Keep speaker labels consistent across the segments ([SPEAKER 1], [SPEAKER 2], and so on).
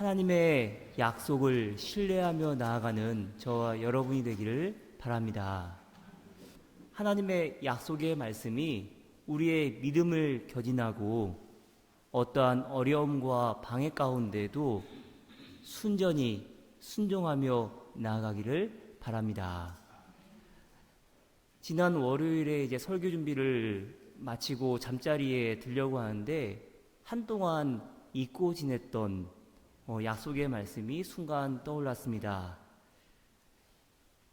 [SPEAKER 1] 하나님의 약속을 신뢰하며 나아가는 저와 여러분이 되기를 바랍니다. 하나님의 약속의 말씀이 우리의 믿음을 견인하고 어떠한 어려움과 방해 가운데도 순전히 순종하며 나아가기를 바랍니다. 지난 월요일에 이제 설교 준비를 마치고 잠자리에 들려고 하는데 한동안 잊고 지냈던 약속의 말씀이 순간 떠올랐습니다.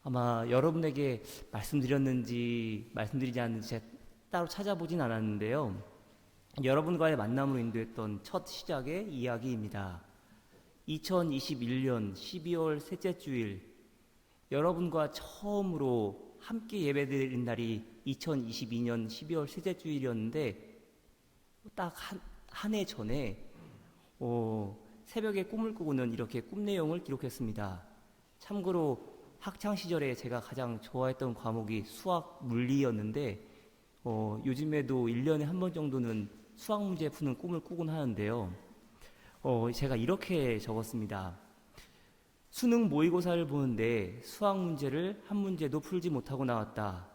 [SPEAKER 1] 아마 여러분에게 말씀드렸는지 말씀드리지 않는지 제가 따로 찾아보진 않았는데요. 여러분과의 만남으로 인도했던 첫 시작의 이야기입니다. 2021년 12월 셋째 주일, 여러분과 처음으로 함께 예배드린 날이 2022년 12월 셋째 주일이었는데 딱 한 해 전에 새벽에 꿈을 꾸고는 이렇게 꿈 내용을 기록했습니다. 참고로 학창 시절에 제가 가장 좋아했던 과목이 수학 물리였는데 요즘에도 1년에 한 번 정도는 수학 문제 푸는 꿈을 꾸곤 하는데요. 제가 이렇게 적었습니다. 수능 모의고사를 보는데 수학 문제를 한 문제도 풀지 못하고 나왔다.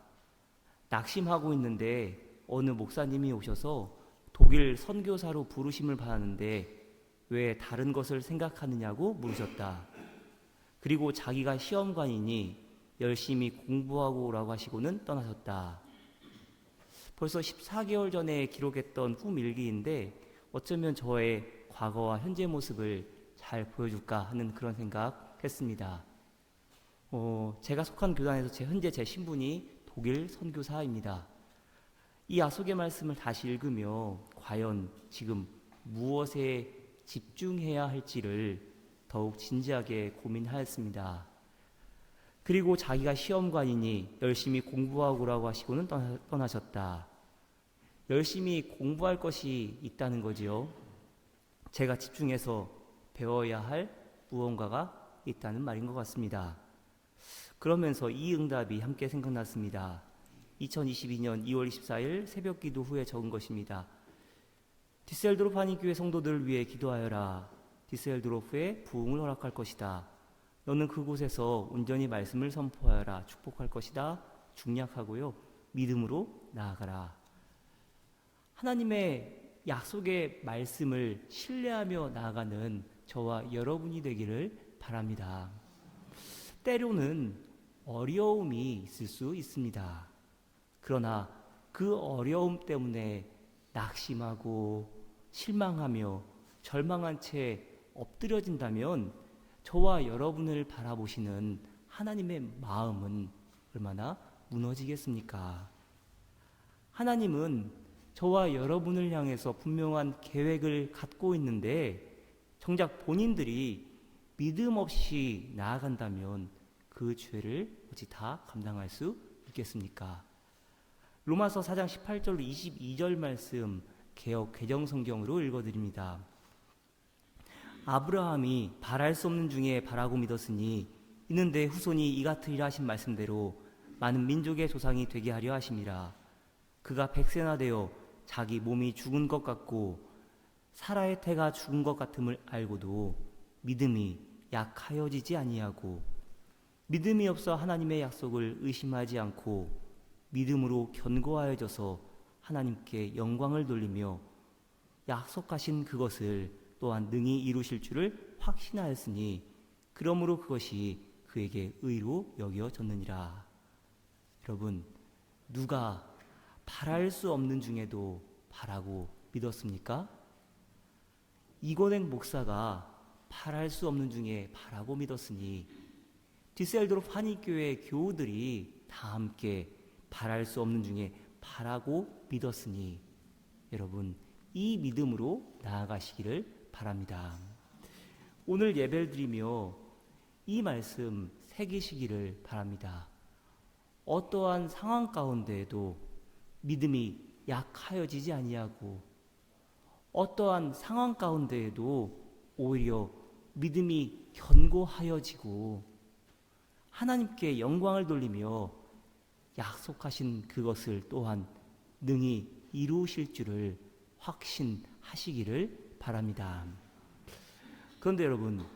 [SPEAKER 1] 낙심하고 있는데 어느 목사님이 오셔서 독일 선교사로 부르심을 받았는데 왜 다른 것을 생각하느냐고 물으셨다. 그리고 자기가 시험관이니 열심히 공부하고 오라고 하시고는 떠나셨다. 벌써 14개월 전에 기록했던 꿈 일기인데 어쩌면 저의 과거와 현재 모습을 잘 보여줄까 하는 그런 생각했습니다. 제가 속한 교단에서 현재 제 신분이 독일 선교사입니다. 이 약속의 말씀을 다시 읽으며 과연 지금 무엇에 집중해야 할지를 더욱 진지하게 고민하였습니다. 그리고 자기가 시험관이니 열심히 공부하고 오라고 하시고는 떠나셨다. 열심히 공부할 것이 있다는 거지요. 제가 집중해서 배워야 할 무언가가 있다는 말인 것 같습니다. 그러면서 이 응답이 함께 생각났습니다. 2022년 2월 24일 새벽 기도 후에 적은 것입니다. 디셀도르프 한인교회 성도들을 위해 기도하여라. 디셀도르프에 부흥을 허락할 것이다. 너는 그곳에서 온전히 말씀을 선포하여라. 축복할 것이다. 중략하고요. 믿음으로 나아가라. 하나님의 약속의 말씀을 신뢰하며 나아가는 저와 여러분이 되기를 바랍니다. 때로는 어려움이 있을 수 있습니다. 그러나 그 어려움 때문에 낙심하고 실망하며 절망한 채 엎드려진다면 저와 여러분을 바라보시는 하나님의 마음은 얼마나 무너지겠습니까? 하나님은 저와 여러분을 향해서 분명한 계획을 갖고 있는데 정작 본인들이 믿음 없이 나아간다면 그 죄를 어찌 다 감당할 수 있겠습니까? 로마서 4장 18절로 22절 말씀 개역 개정성경으로 읽어드립니다. 아브라함이 바랄 수 없는 중에 바라고 믿었으니 이는 내 후손이 이 같으리라 하신 말씀대로 많은 민족의 조상이 되게 하려 하심이라. 그가 100세나 되어 자기 몸이 죽은 것 같고 사라의 태가 죽은 것 같음을 알고도 믿음이 약하여지지 아니하고 믿음이 없어 하나님의 약속을 의심하지 않고 믿음으로 견고하여져서 하나님께 영광을 돌리며 약속하신 그것을 또한 능히 이루실 줄을 확신하였으니 그러므로 그것이 그에게 의로 여겨졌느니라. 여러분, 누가 바랄 수 없는 중에도 바라고 믿었습니까? 이고댕 목사가 바랄 수 없는 중에 바라고 믿었으니 디셀도르프 한인교회 교우들이 다 함께 바랄 수 없는 중에 바라고 믿었으니 여러분 이 믿음으로 나아가시기를 바랍니다. 오늘 예배를 드리며 이 말씀 새기시기를 바랍니다. 어떠한 상황 가운데에도 믿음이 약하여지지 아니하고 어떠한 상황 가운데에도 오히려 믿음이 견고하여지고 하나님께 영광을 돌리며 약속하신 그것을 또한 능히 이루실 줄을 확신하시기를 바랍니다. 그런데 여러분,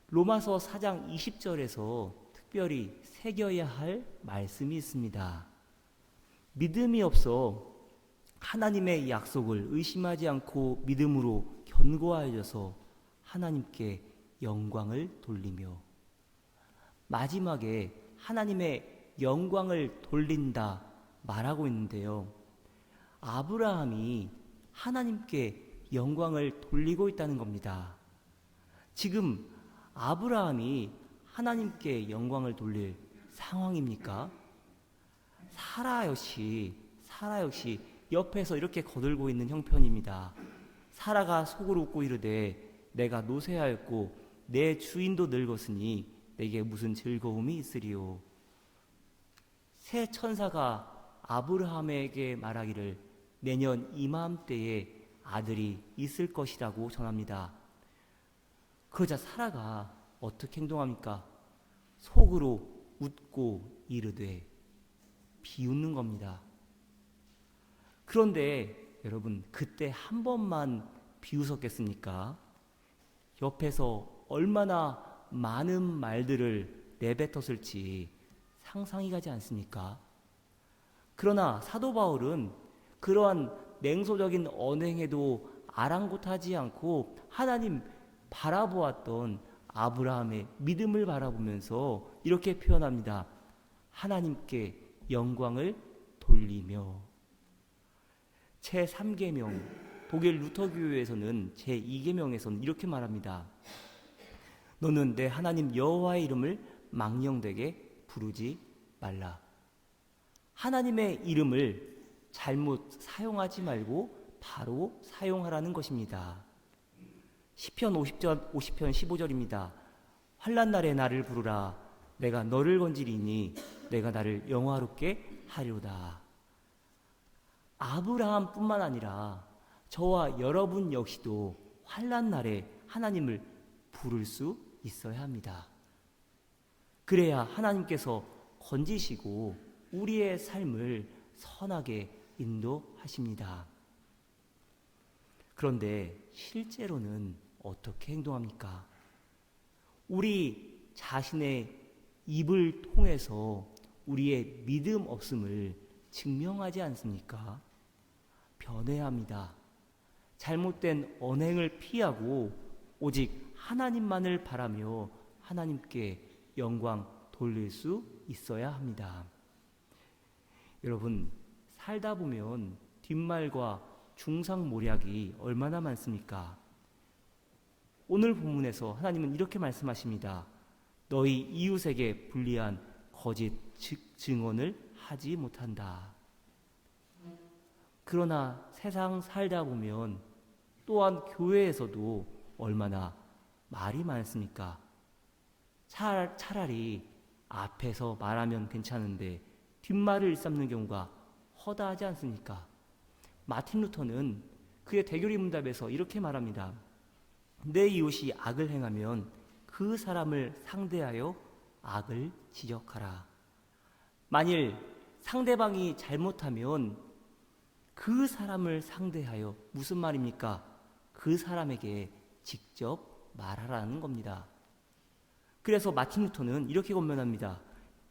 [SPEAKER 1] 로마서 4장 20절에서 특별히 새겨야 할 말씀이 있습니다. 믿음이 없어 하나님의 약속을 의심하지 않고 믿음으로 견고하여져서 하나님께 영광을 돌리며, 마지막에 하나님의 영광을 돌린다 말하고 있는데요. 아브라함이 하나님께 영광을 돌리고 있다는 겁니다. 지금 아브라함이 하나님께 영광을 돌릴 상황입니까? 사라 역시 옆에서 이렇게 거들고 있는 형편입니다. 사라가 속으로 웃고 이르되 내가 노쇠하였고 내 주인도 늙었으니 내게 무슨 즐거움이 있으리요. 새 천사가 아브라함에게 말하기를 내년 이맘때에 아들이 있을 것이라고 전합니다. 그러자 사라가 어떻게 행동합니까? 속으로 웃고 이르되, 비웃는 겁니다. 그런데 여러분, 그때 한 번만 비웃었겠습니까? 옆에서 얼마나 많은 말들을 내뱉었을지 상상이 가지 않습니까? 그러나 사도 바울은 그러한 냉소적인 언행에도 아랑곳하지 않고 하나님 바라보았던 아브라함의 믿음을 바라보면서 이렇게 표현합니다. 하나님께 영광을 돌리며. 제3계명 독일 루터교회에서는 제2계명에서는 이렇게 말합니다. 너는 내 하나님 여호와의 이름을 망령되게 부르지 말라. 하나님의 이름을 잘못 사용하지 말고 바로 사용하라는 것입니다. 시편 50편 15절입니다. 환난 날에 나를 부르라. 내가 너를 건지리니 내가 나를 영화롭게 하리로다. 아브라함뿐만 아니라 저와 여러분 역시도 환난 날에 하나님을 부를 수 있어야 합니다. 그래야 하나님께서 건지시고 우리의 삶을 선하게 인도하십니다. 그런데 실제로는 어떻게 행동합니까? 우리 자신의 입을 통해서 우리의 믿음 없음을 증명하지 않습니까? 변해야 합니다. 잘못된 언행을 피하고 오직 하나님만을 바라며 하나님께 영광 돌릴 수 있어야 합니다. 여러분, 살다 보면 뒷말과 중상모략이 얼마나 많습니까? 오늘 본문에서 하나님은 이렇게 말씀하십니다. 너희 이웃에게 불리한 거짓 증언을 하지 못한다. 그러나 세상 살다 보면 또한 교회에서도 얼마나 말이 많습니까? 차라리 앞에서 말하면 괜찮은데 뒷말을 일삼는 경우가 허다하지 않습니까? 마틴 루터는 그의 대교리 문답에서 이렇게 말합니다. 내 이웃이 악을 행하면 그 사람을 상대하여 악을 지적하라. 만일 상대방이 잘못하면 그 사람을 상대하여 무슨 말입니까? 그 사람에게 직접 말하라는 겁니다. 그래서 마틴 루터는 이렇게 권면합니다.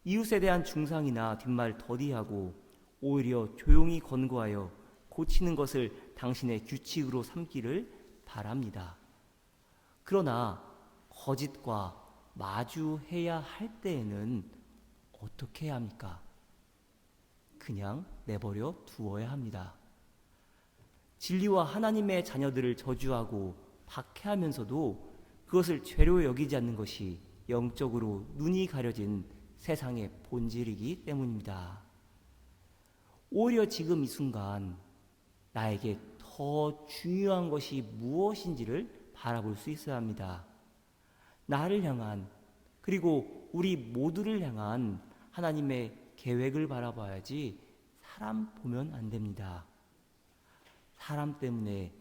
[SPEAKER 1] 이웃에 대한 중상이나 뒷말 더디하고 오히려 조용히 권고하여 고치는 것을 당신의 규칙으로 삼기를 바랍니다. 그러나 거짓과 마주해야 할 때에는 어떻게 해야 합니까? 그냥 내버려 두어야 합니다. 진리와 하나님의 자녀들을 저주하고 박해하면서도 그것을 죄로 여기지 않는 것이 영적으로 눈이 가려진 세상의 본질이기 때문입니다. 오히려 지금 이 순간 나에게 더 중요한 것이 무엇인지를 바라볼 수 있어야 합니다. 나를 향한, 그리고 우리 모두를 향한 하나님의 계획을 바라봐야지 사람 보면 안 됩니다. 사람 때문에,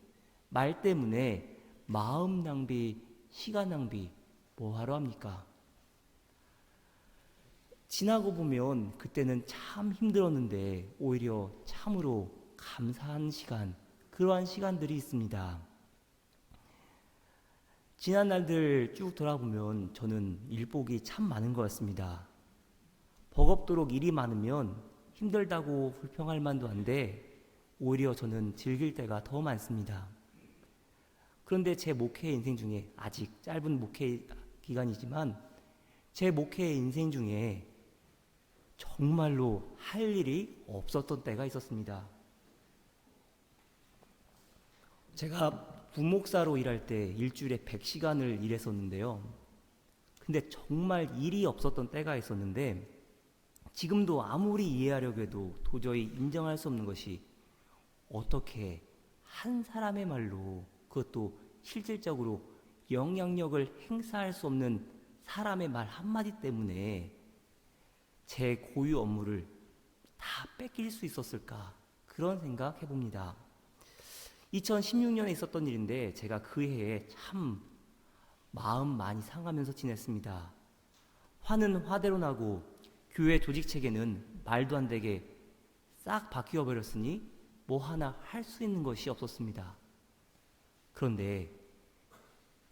[SPEAKER 1] 말 때문에 마음 낭비, 시간 낭비 뭐하러 합니까? 지나고 보면 그때는 참 힘들었는데 오히려 참으로 감사한 시간, 그러한 시간들이 있습니다. 지난 날들 쭉 돌아보면 저는 일복이 참 많은 것 같습니다. 버겁도록 일이 많으면 힘들다고 불평할 만도 한데 오히려 저는 즐길 때가 더 많습니다. 그런데 제 목회 인생 중에, 아직 짧은 목회 기간이지만 제 목회 인생 중에 정말로 할 일이 없었던 때가 있었습니다. 제가 부목사로 일할 때 일주일에 100시간을 일했었는데요. 근데 정말 일이 없었던 때가 있었는데, 지금도 아무리 이해하려고 해도 도저히 인정할 수 없는 것이, 어떻게 한 사람의 말로, 그것도 실질적으로 영향력을 행사할 수 없는 사람의 말 한마디 때문에 제 고유 업무를 다 뺏길 수 있었을까, 그런 생각 해봅니다. 2016년에 있었던 일인데 제가 그 해에 참 마음 많이 상하면서 지냈습니다. 화는 화대로 나고 교회 조직 체계는 말도 안 되게 싹 바뀌어 버렸으니 뭐 하나 할 수 있는 것이 없었습니다. 그런데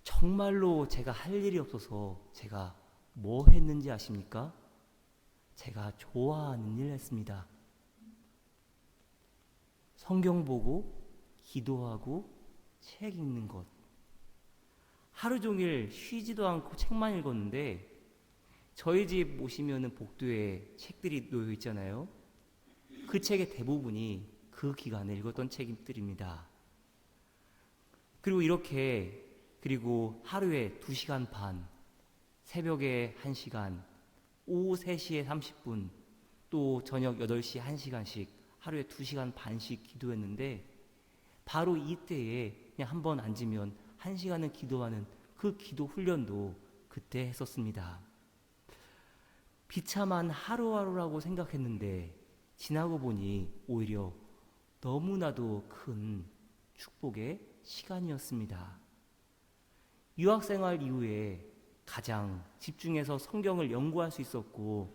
[SPEAKER 1] 정말로 제가 할 일이 없어서 제가 뭐 했는지 아십니까? 제가 좋아하는 일 했습니다. 성경 보고 기도하고 책 읽는 것. 하루 종일 쉬지도 않고 책만 읽었는데, 저희 집 오시면은 복도에 책들이 놓여 있잖아요. 그 책의 대부분이 그 기간에 읽었던 책들입니다. 그리고 하루에 2시간 반, 새벽에 1시간, 오후 3시에 30분, 또 저녁 8시에 1시간씩 하루에 2시간 반씩 기도했는데, 바로 이때에 그냥 한번 앉으면 1시간은 기도하는 그 기도 훈련도 그때 했었습니다. 비참한 하루하루라고 생각했는데 지나고 보니 오히려 너무나도 큰 축복의 시간이었습니다. 유학생활 이후에 가장 집중해서 성경을 연구할 수 있었고,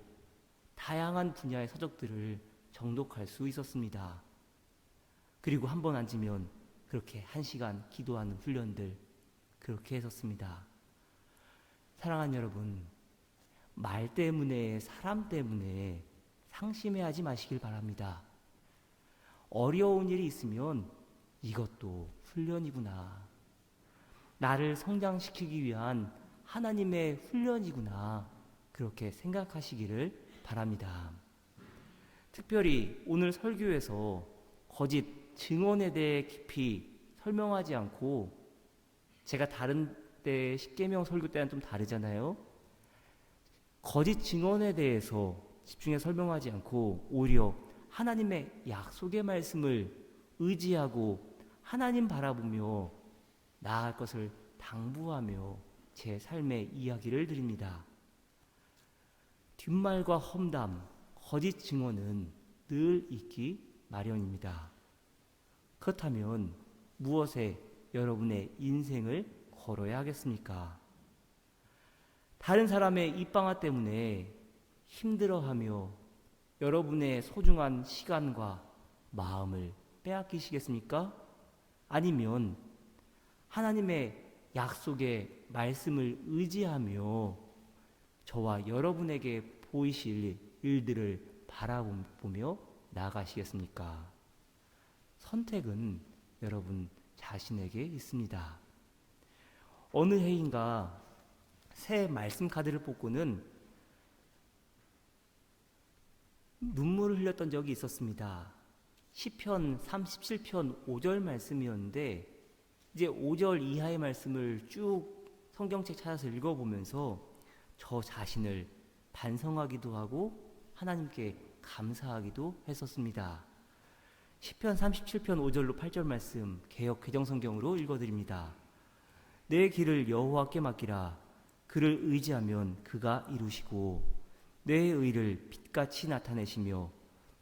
[SPEAKER 1] 다양한 분야의 서적들을 정독할 수 있었습니다. 그리고 한번 앉으면 그렇게 1시간 기도하는 훈련들, 그렇게 했었습니다. 사랑하는 여러분, 말 때문에, 사람 때문에 상심해하지 마시길 바랍니다. 어려운 일이 있으면 이것도 훈련이구나, 나를 성장시키기 위한 하나님의 훈련이구나, 그렇게 생각하시기를 바랍니다. 특별히 오늘 설교에서 거짓 증언에 대해 깊이 설명하지 않고, 제가 다른 때 십계명 설교 때는 좀 다르잖아요. 거짓 증언에 대해서 집중해서 설명하지 않고 오히려 하나님의 약속의 말씀을 의지하고 하나님 바라보며 나아갈 것을 당부하며 제 삶의 이야기를 드립니다. 뒷말과 험담, 거짓 증언은 늘 있기 마련입니다. 그렇다면 무엇에 여러분의 인생을 걸어야 하겠습니까? 다른 사람의 입방아 때문에 힘들어하며 여러분의 소중한 시간과 마음을 빼앗기시겠습니까? 아니면 하나님의 약속의 말씀을 의지하며 저와 여러분에게 보이실 일들을 바라보며 나아가시겠습니까? 선택은 여러분 자신에게 있습니다. 어느 해인가 새 말씀 카드를 뽑고는 눈물을 흘렸던 적이 있었습니다. 시편 37편 5절 말씀이었는데, 이제 5절 이하의 말씀을 쭉 성경책 찾아서 읽어보면서 저 자신을 반성하기도 하고 하나님께 감사하기도 했었습니다. 시편 37편 5절로 8절 말씀 개역 개정성경으로 읽어드립니다. 내 길을 여호와께 맡기라. 그를 의지하면 그가 이루시고 내 의를 빛같이 나타내시며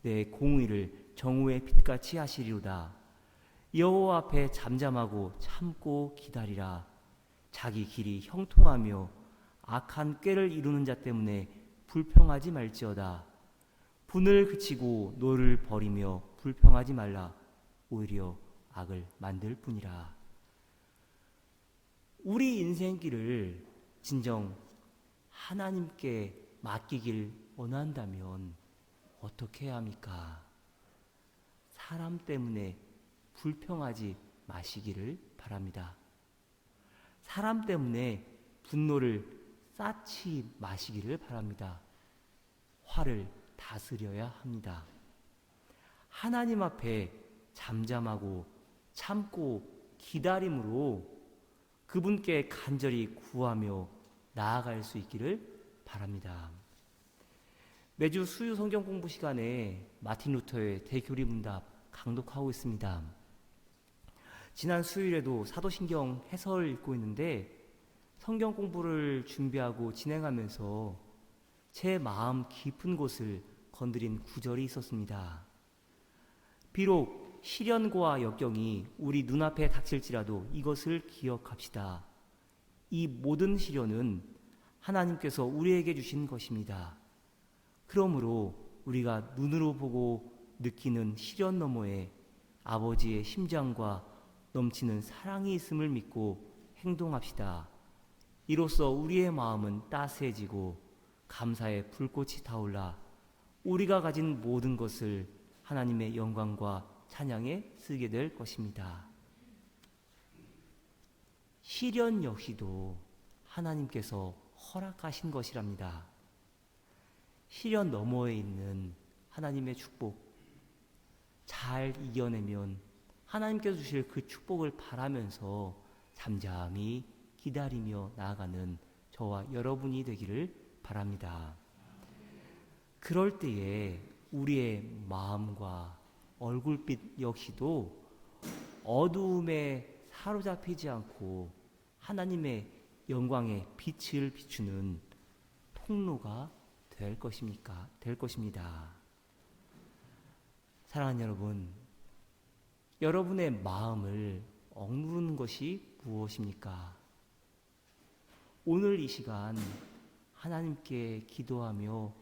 [SPEAKER 1] 내 공의를 정오의 빛같이 하시리로다. 여호와 앞에 잠잠하고 참고 기다리라. 자기 길이 형통하며 악한 꾀를 이루는 자 때문에 불평하지 말지어다. 분을 그치고 노를 버리며 불평하지 말라. 오히려 악을 만들 뿐이라. 우리 인생길을 진정 하나님께 맡기길 원한다면 어떻게 해야 합니까? 사람 때문에 불평하지 마시기를 바랍니다. 사람 때문에 분노를 쌓지 마시기를 바랍니다. 화를 다스려야 합니다. 하나님 앞에 잠잠하고 참고 기다림으로 그분께 간절히 구하며 나아갈 수 있기를 바랍니다. 매주 수요 성경 공부 시간에 마틴 루터의 대교리 문답 강독하고 있습니다. 지난 수요일에도 사도신경 해설 읽고 있는데 성경 공부를 준비하고 진행하면서 제 마음 깊은 곳을 건드린 구절이 있었습니다. 비록 시련과 역경이 우리 눈앞에 닥칠지라도 이것을 기억합시다. 이 모든 시련은 하나님께서 우리에게 주신 것입니다. 그러므로 우리가 눈으로 보고 느끼는 시련 너머에 아버지의 심장과 넘치는 사랑이 있음을 믿고 행동합시다. 이로써 우리의 마음은 따스해지고 감사의 불꽃이 타올라 우리가 가진 모든 것을 하나님의 영광과 찬양에 쓰게 될 것입니다. 시련 역시도 하나님께서 허락하신 것이랍니다. 시련 너머에 있는 하나님의 축복, 잘 이겨내면 하나님께서 주실 그 축복을 바라면서 잠잠히 기다리며 나아가는 저와 여러분이 되기를 바랍니다. 그럴 때에 우리의 마음과 얼굴빛 역시도 어두움에 사로잡히지 않고 하나님의 영광의 빛을 비추는 통로가 될 것입니다. 사랑하는 여러분, 여러분의 마음을 억누르는 것이 무엇입니까? 오늘 이 시간 하나님께 기도하며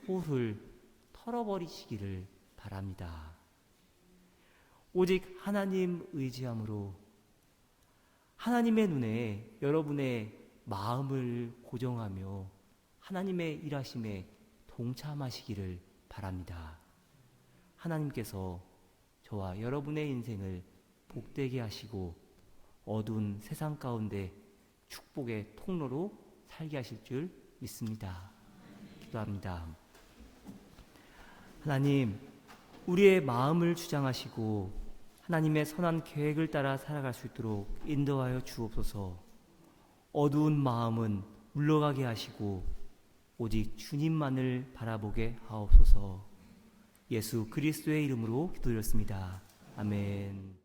[SPEAKER 1] 홀을 털어버리시기를 바랍니다. 오직 하나님 의지함으로 하나님의 눈에 여러분의 마음을 고정하며 하나님의 일하심에 동참하시기를 바랍니다. 하나님께서 저와 여러분의 인생을 복되게 하시고 어두운 세상 가운데 축복의 통로로 살게 하실 줄 믿습니다. 기도합니다. 하나님, 우리의 마음을 주장하시고 하나님의 선한 계획을 따라 살아갈 수 있도록 인도하여 주옵소서. 어두운 마음은 물러가게 하시고 오직 주님만을 바라보게 하옵소서. 예수 그리스도의 이름으로 기도드렸습니다. 아멘.